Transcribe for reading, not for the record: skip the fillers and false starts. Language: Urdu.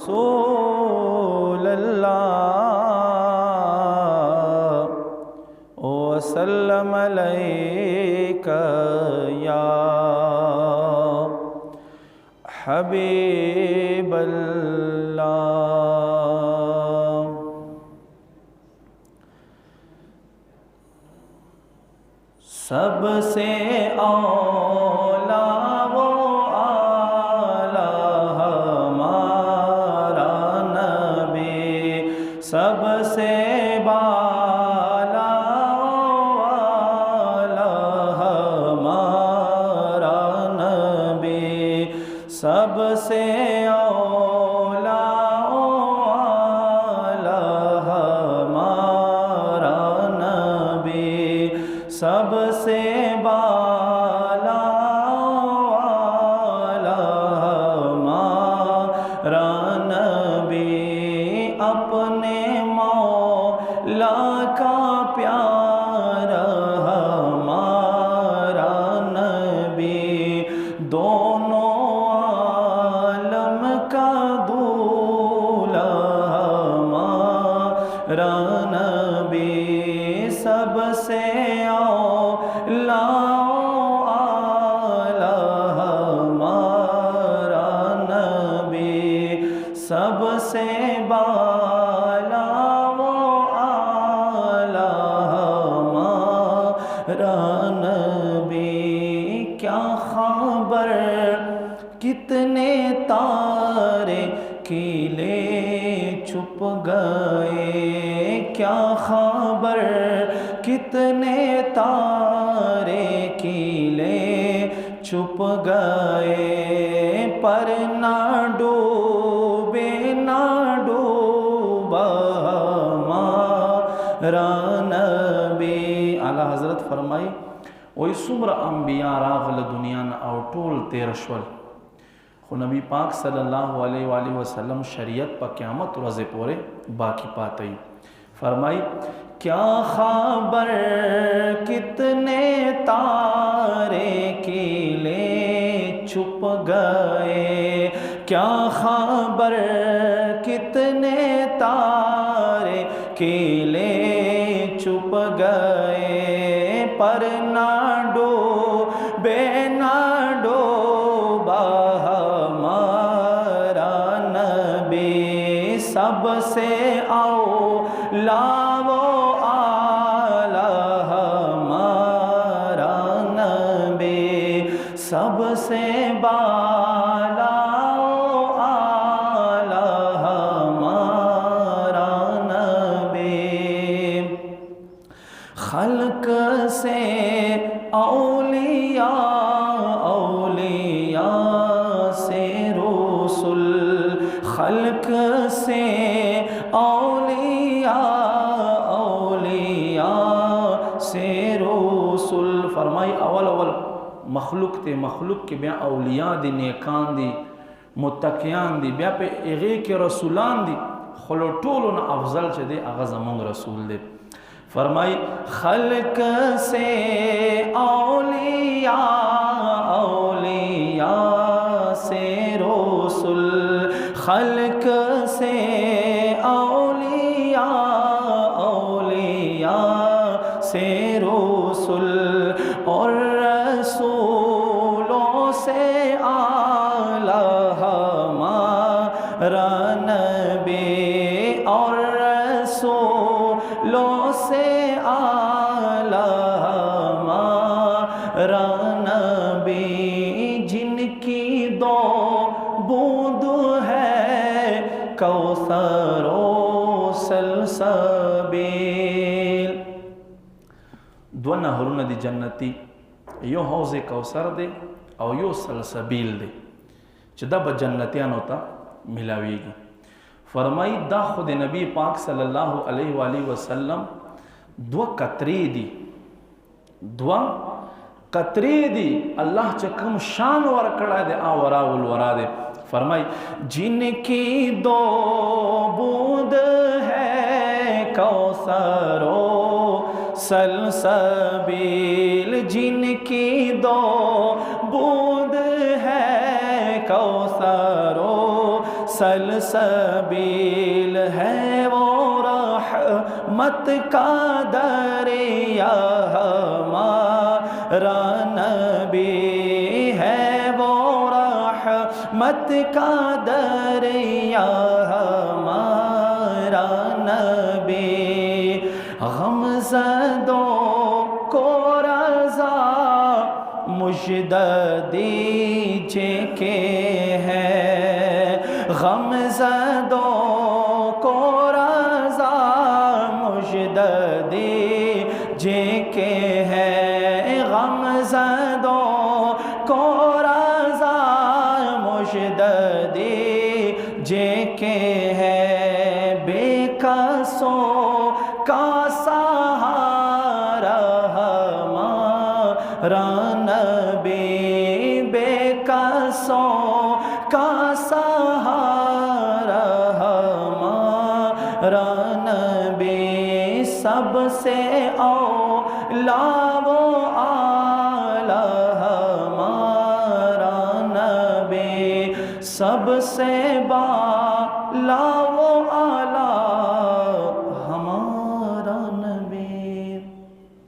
رسول اللہ وسلم علیک یا حبیب اللہ۔ سب سے اولا وہ آلہ ہمارا نبی، سب سے بالا آلہ ہمارا نبی، سب سے اولا آلہ ہمارا نبی، سب سے بالا والا ہمارا نبی، اپنے مولا کا پیارا ہمارا نبی، دونوں عالم کا دولہا ہمارا نبی، سب سے اولا اعلیٰ ہمارا نبی، سب سے بالا وہ اعلیٰ ہمارا نبی۔ کیا خبر کتنے تارے کیلے چھپ گئے، کیا خبر کتنے تارے کیلے چھپ گئے، پر نہ ڈوبے نہ ڈوبا ہمارا نبی۔ اعلیٰ حضرت فرمائی وہی سمر انبیاء راغل دنیا نا او ټول تیر شول، خو نبی پاک صلی اللہ علیہ وآلہ وسلم شریعت پا قیامت ورځې پورې باقی پاتی۔ فرمائی کیا خبر کتنے تارے کیلے چھپ گئے، کیا خبر کتنے تارے کیلے چھپ گئے، پر نہ ڈوبے نہ ڈوبا ہمارا نبی، سب سے اولا وہ اعلیٰ ہمارا نبی، سب سے بالا اعلیٰ ہمارا نبی، خلق سے اولیاء، اولیاء سے رسول، خلق سے اولیاء، اولیاء سے رسول۔ فرمائی اول مخلوق تے، مخلوق کے بیا اولیاء دی، نیکان دی، متقیان دی، بیا پہ اغی کے رسولان دی، خلو ټولو نا افضل چے دے اغا زمان رسول دے۔ فرمائی خلق سے اولیاء، اولیاء سے رسول، خلق سے اولیاء، اولیاء سے رسول، اور رسولوں سے اعلیٰ ہمارا نبی، اور رسولوں سے اعلیٰ ہمارا نبی، جن کی دو بوند ہے کوثر و سلسبیل، دو نہرون دی جنتی، you Hauz Kausar they O you سلسبیل دے، چھ دا با جنتیان ہوتا ملاوی گی۔ فرمائی دا خود نبی پاک صلی اللہ علیہ وآلہ وسلم دو قطری دی، دو قطری دی، اللہ چکم شان ورکڑا دے آورا والورا دے۔ فرمائی جن کی دو بود ہے کوثر و سلسبیل، جن کی دو بود ہے کوثر و سلسبیل ہے وہ رحمت کا دریا ہمارا نبی ہے وہ رحمت کا دریا ہمارا نبی غمزدوں کو رضا مجد دیجے کہ ہے غمزدوں کو رضا مجد دیجے کہ ہے غمزدوں کو رضا مجد دیجے کہ ہے بے کسوں کا سہارا ہمارا نبی بے کسوں کا سہارا ہمارا نبی سب سے اولا و اعلیٰ ہمارا نبی سب سے بالا و اعلیٰ